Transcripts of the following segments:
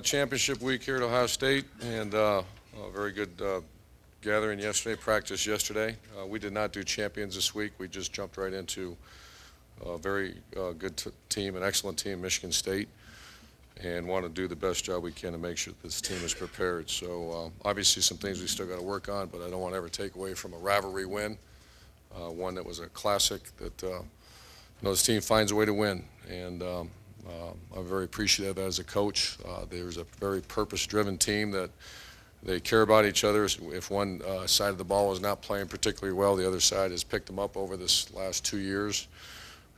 championship week here at Ohio State, and a very good gathering yesterday, practice yesterday. We did not do champions this week. We just jumped right into a very good team, an excellent team, Michigan State, and want to do the best job we can to make sure that this team is prepared. So obviously some things we still got to work on, but I don't want to ever take away from a rivalry win, one that was a classic that this team finds a way to win. And I'm very appreciative as a coach. There's a very purpose-driven team that they care about each other. If one side of the ball is not playing particularly well, the other side has picked them up over this last 2 years,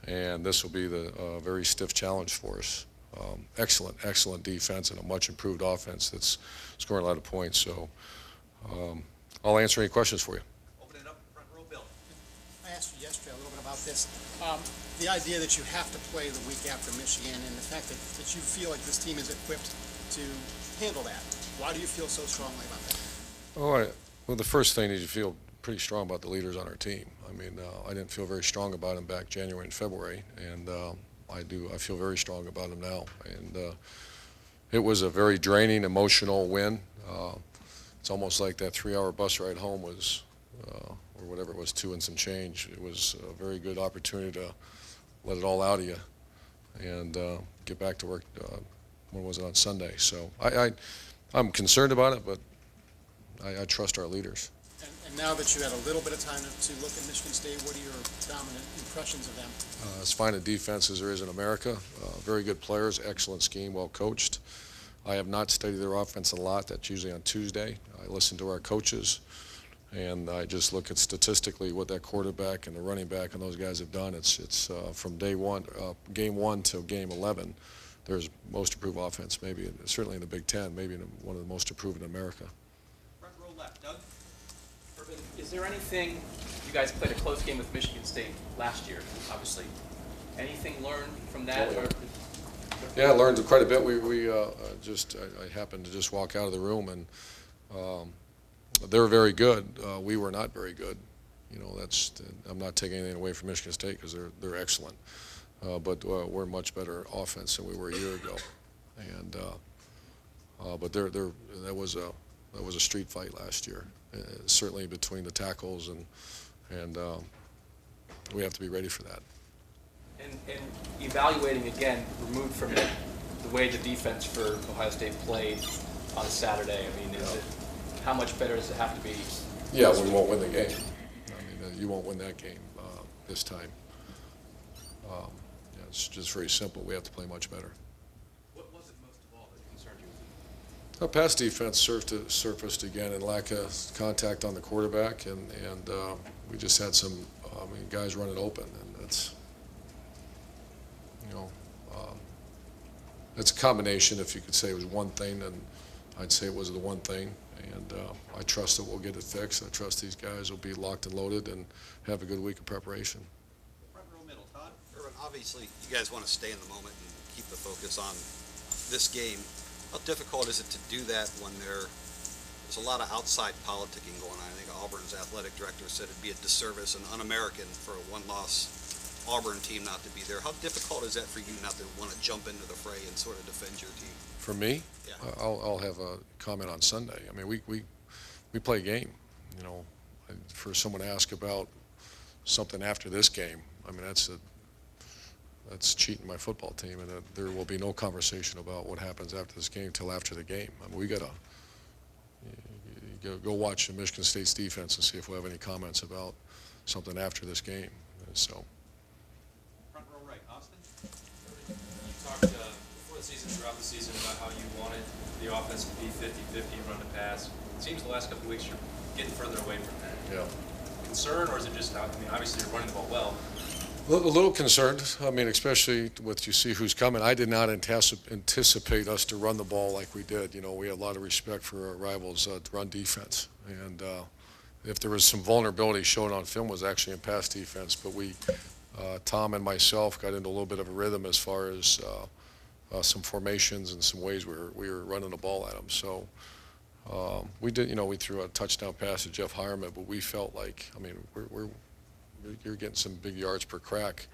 and this will be the very stiff challenge for us. Excellent defense and a much improved offense that's scoring a lot of points. So I'll answer any questions for you. Open it up, front row, Bill. I asked you yesterday a little bit about this. The idea that you have to play the week after Michigan and the fact that you feel like this team is equipped to handle that. Why do you feel so strongly about that? Well, the first thing is you feel pretty strong about the leaders on our team. I mean, I didn't feel very strong about them back January and February, and I feel very strong about them now. And it was a very draining, emotional win. It's almost like that 3-hour bus ride home was, or whatever it was, 2 and some change. It was a very good opportunity to let it all out of you and get back to work. When was it, on Sunday? So I'm concerned about it, but I trust our leaders. And now that you had a little bit of time to look at Michigan State, what are your dominant impressions of them? As fine a defense as there is in America. Very good players, excellent scheme, well coached. I have not studied their offense a lot. That's usually on Tuesday. I listen to our coaches, and I just look at statistically what that quarterback and the running back and those guys have done. It's from day one, game 1 to game 11. There's most improved offense, maybe certainly in the Big Ten, maybe one of the most improved in America. Front row left, Doug. Urban, is there anything, you guys played a close game with Michigan State last year, obviously. Anything learned from that? Yeah, I learned quite a bit. I happened to just walk out of the room, and they were very good. We were not very good. You know, I'm not taking anything away from Michigan State because they're excellent. But we're much better offense than we were a year ago, and but that was a street fight last year, certainly between the tackles, and we have to be ready for that. And evaluating again, removed from it, the way the defense for Ohio State played on Saturday. I mean, how much better does it have to be? Yeah, we won't win the game. I mean, you won't win that game this time. It's just very simple. We have to play much better. What was it most of all that concerned you? Our pass defense surfaced again and lack of contact on the quarterback, and we just had some guys running open, and it's it's a combination. If you could say it was one thing, then I'd say it was the one thing, and I trust that we'll get it fixed. I trust these guys will be locked and loaded and have a good week of preparation. Obviously, you guys want to stay in the moment and keep the focus on this game. How difficult is it to do that when there's a lot of outside politicking going on? I think Auburn's athletic director said it'd be a disservice and un-American for a one-loss Auburn team not to be there. How difficult is that for you not to want to jump into the fray and sort of defend your team? For me, yeah. I'll have a comment on Sunday. I mean, we play a game. You know, for someone to ask about something after this game, I mean that's cheating my football team, and there will be no conversation about what happens after this game till after the game. I mean, we gotta go watch Michigan State's defense and see if we have any comments about something after this game. So. Front row right, Austin. You talked before the season, throughout the season, about how you wanted the offense to be 50-50 run to pass. It seems the last couple of weeks you're getting further away from that. Yeah. Concern, or is it just, I mean, obviously you're running the ball well. A little concerned. I mean, especially with you see who's coming. I did not anticipate us to run the ball like we did. You know, we had a lot of respect for our rivals' run defense, and if there was some vulnerability shown on film, was actually in pass defense. But Tom and myself, got into a little bit of a rhythm as far as some formations and some ways we were running the ball at them. So we did. You know, we threw a touchdown pass to Jeff Hireman, but we felt like, I mean, you're getting some big yards per crack,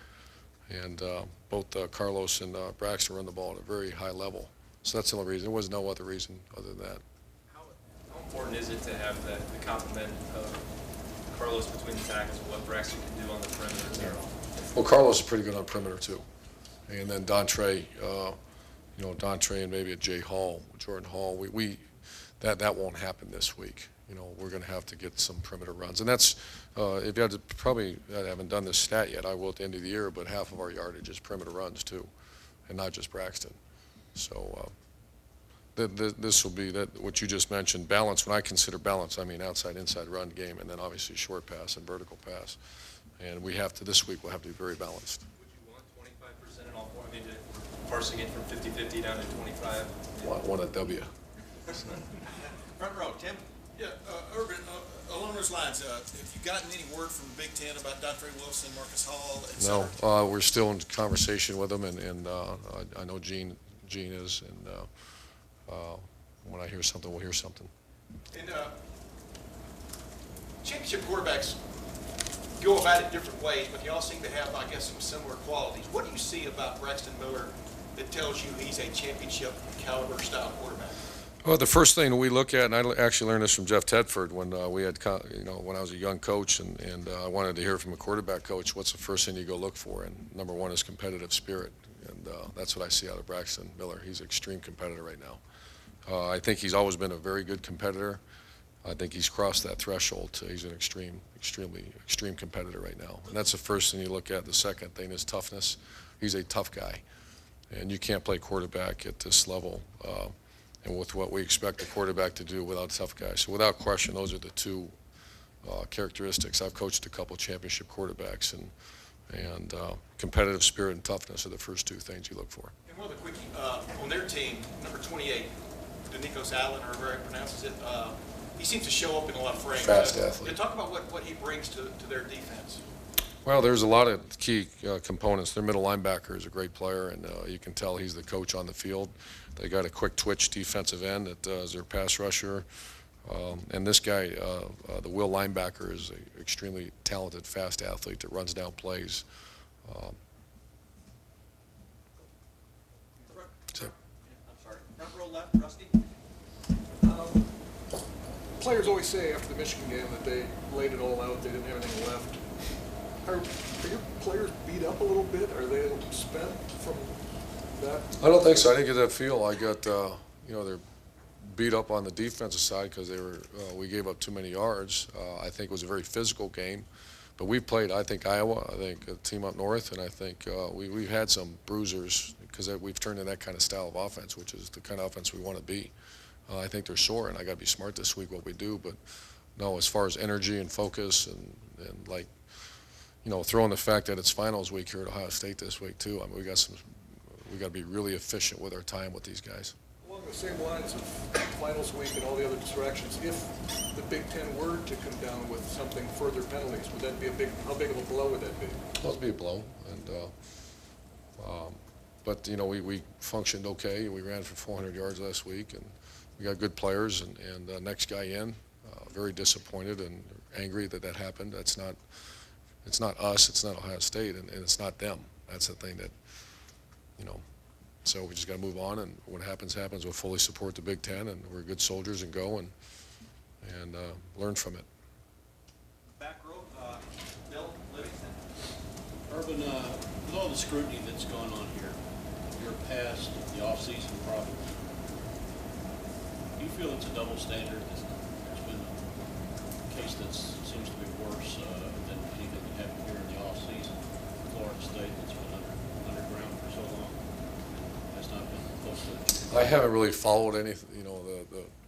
and both Carlos and Braxton run the ball at a very high level, So that's the only reason. There was no other reason other than that. How important is it to have the complement of Carlos between the tackles and what Braxton can do on the perimeter as well? Well, Carlos is pretty good on perimeter too, and then Dontre, Dontre and maybe a Jay Hall, Jordan Hall. That won't happen this week. We're going to have to get some perimeter runs, and that's if you had to probably I haven't done this stat yet. I will at the end of the year, but half of our yardage is perimeter runs too, and not just Braxton. So this will be that what you just mentioned, balance. When I consider balance, I mean outside inside run game, and then obviously short pass and vertical pass. And we have to this week. We'll have to be very balanced. Would you want 25% in all four? I mean, parsing it from 50-50 down to 25. Want a W. Front row, Tim. Yeah, Urban, along those lines, have you gotten any word from the Big Ten about Dontre Wilson, Marcus Hall, et cetera? No, we're still in conversation with them, and I know Gene is, and when I hear something, we'll hear something. And championship quarterbacks go about it different ways, but they all seem to have, I guess, some similar qualities. What do you see about Braxton Miller that tells you he's a championship caliber style quarterback? Well, the first thing we look at, and I actually learned this from Jeff Tedford when we had, when I was a young coach, and I wanted to hear from a quarterback coach, what's the first thing you go look for? And number one is competitive spirit, and that's what I see out of Braxton Miller. He's an extreme competitor right now. I think he's always been a very good competitor. I think he's crossed that threshold. He's an extreme competitor right now, and that's the first thing you look at. The second thing is toughness. He's a tough guy, and you can't play quarterback at this level. And with what we expect the quarterback to do without a tough guy. So without question, those are the two characteristics. I've coached a couple championship quarterbacks, and competitive spirit and toughness are the first two things you look for. And one other quickie, on their team, number 28, Denikos Allen, or however he pronounces it, he seems to show up in a lot of frames. Fast athlete. Yeah, talk about what he brings to their defense. Well, there's a lot of key components. Their middle linebacker is a great player, and you can tell he's the coach on the field. They got a quick twitch defensive end that is their pass rusher. And this guy, the will linebacker, is an extremely talented, fast athlete that runs down plays. I'm sorry. Front row left, Rusty. Players always say after the Michigan game that they laid it all out, they didn't have anything left. Are your players beat up a little bit? Are they spent from that? I don't think so. I didn't get that feel. I got, they're beat up on the defensive side because we gave up too many yards. I think it was a very physical game. But we've played, I think, Iowa, I think a team up north, and I think we've had some bruisers because we've turned in that kind of style of offense, which is the kind of offense we want to be. I think they're sore, and I got to be smart this week what we do. But no, as far as energy and focus and like, throwing the fact that it's finals week here at Ohio State this week too. I mean, we got to be really efficient with our time with these guys. Along the same lines of finals week and all the other distractions, if the Big Ten were to come down with something further penalties, would that be how big of a blow would that be? Well, it'd be a blow, and but we functioned okay. We ran for 400 yards last week, and we got good players. And next guy in, very disappointed and angry that happened. It's not us. It's not Ohio State, and it's not them. That's the thing that, So we just got to move on, and what happens, happens. We'll fully support the Big Ten, and we're good soldiers and go and learn from it. Back row, Bill Livingston. Urban, with all the scrutiny that's gone on here, your past, the off-season problems, do you feel it's a double standard? There's been a case that seems to be worse than anything that happened here in the off-season. Florida State that's been underground for so long has not been close to it. I haven't really followed anything.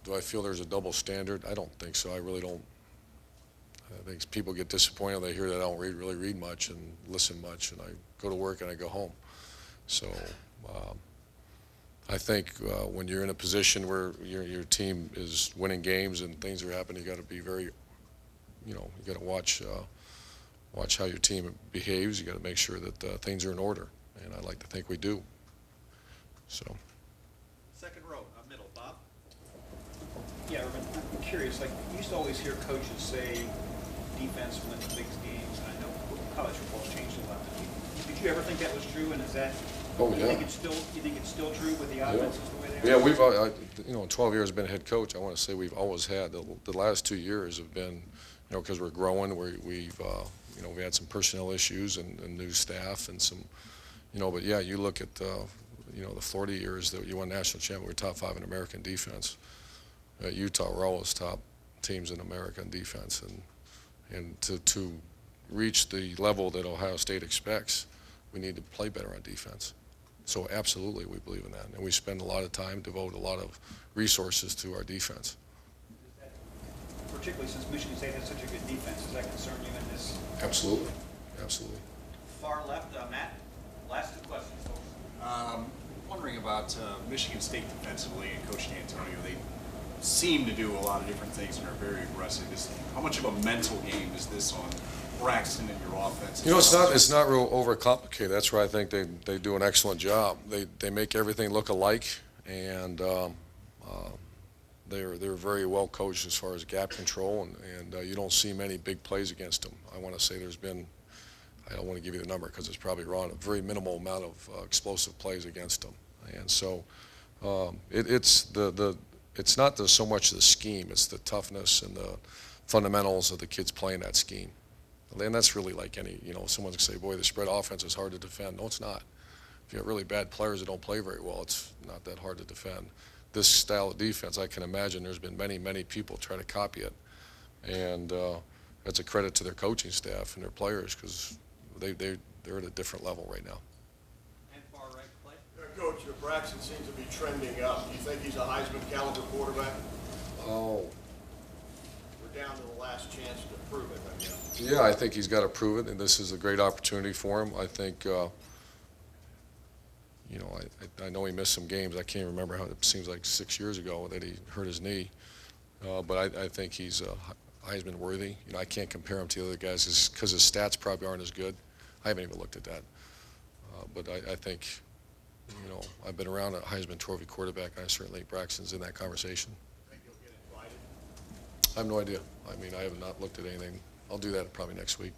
Do I feel there's a double standard? I don't think so. I really don't. I think people get disappointed when they hear that I don't really read much and listen much, and I go to work and I go home. So I think when you're in a position where your team is winning games and things are happening, you got to be very, you got to watch how your team behaves. You got to make sure that things are in order, and I like to think we do. So. Second row, middle, Bob. Yeah, Urban, I'm curious, you used to always hear coaches say defense wins big games, and I know college football's changed a lot. Did you ever think that was true, and is that Oh, You yeah. think it's still true with the offenses the way they Yeah, are? we've, in 12 years I've been a head coach, I want to say we've always had, the last 2 years have been, because we're growing, we've we had some personnel issues and new staff and some, but yeah, you look at, the Florida years that you won national champion, we were top 5 in American defense. At Utah, we're always top teams in American defense, and to reach the level that Ohio State expects, we need to play better on defense. So absolutely, we believe in that, and we spend a lot of time, devote a lot of resources to our defense. Particularly since Michigan State has such a good defense, does that concern you in this? Absolutely, absolutely. Far left, Matt. Last 2 questions, folks. Wondering about Michigan State defensively and Coach D'Antonio. They seem to do a lot of different things and are very aggressive. How much of a mental game is this on Braxton and your offense? It's not real overcomplicated. That's where I think they do an excellent job. They make everything look alike, and they're very well coached as far as gap control, and you don't see many big plays against them. I want to say there's been, I don't want to give you the number because it's probably wrong, a very minimal amount of explosive plays against them. And so it's not so much the scheme, it's the toughness and the fundamentals of the kids playing that scheme. And that's really like any, someone's going to say, boy, the spread offense is hard to defend. No, it's not. If you have really bad players that don't play very well, it's not that hard to defend. This style of defense, I can imagine there's been many, many people try to copy it. And that's a credit to their coaching staff and their players because they're at a different level right now. And far right, Clay. Coach, Braxton seems to be trending up. Do you think he's a Heisman caliber quarterback? Oh, We're down to the last chance to prove it, I guess. yeah, I think he's got to prove it, and this is a great opportunity for him. I think, I know he missed some games. I can't remember how it seems like 6 years ago that he hurt his knee, but I think he's Heisman worthy. I can't compare him to the other guys because his stats probably aren't as good. I haven't even looked at that, but I think, I've been around a Heisman Trophy quarterback, and I certainly think Braxton's in that conversation. Think he'll get invited? I have no idea. I mean, I have not looked at anything. I'll do that probably next week.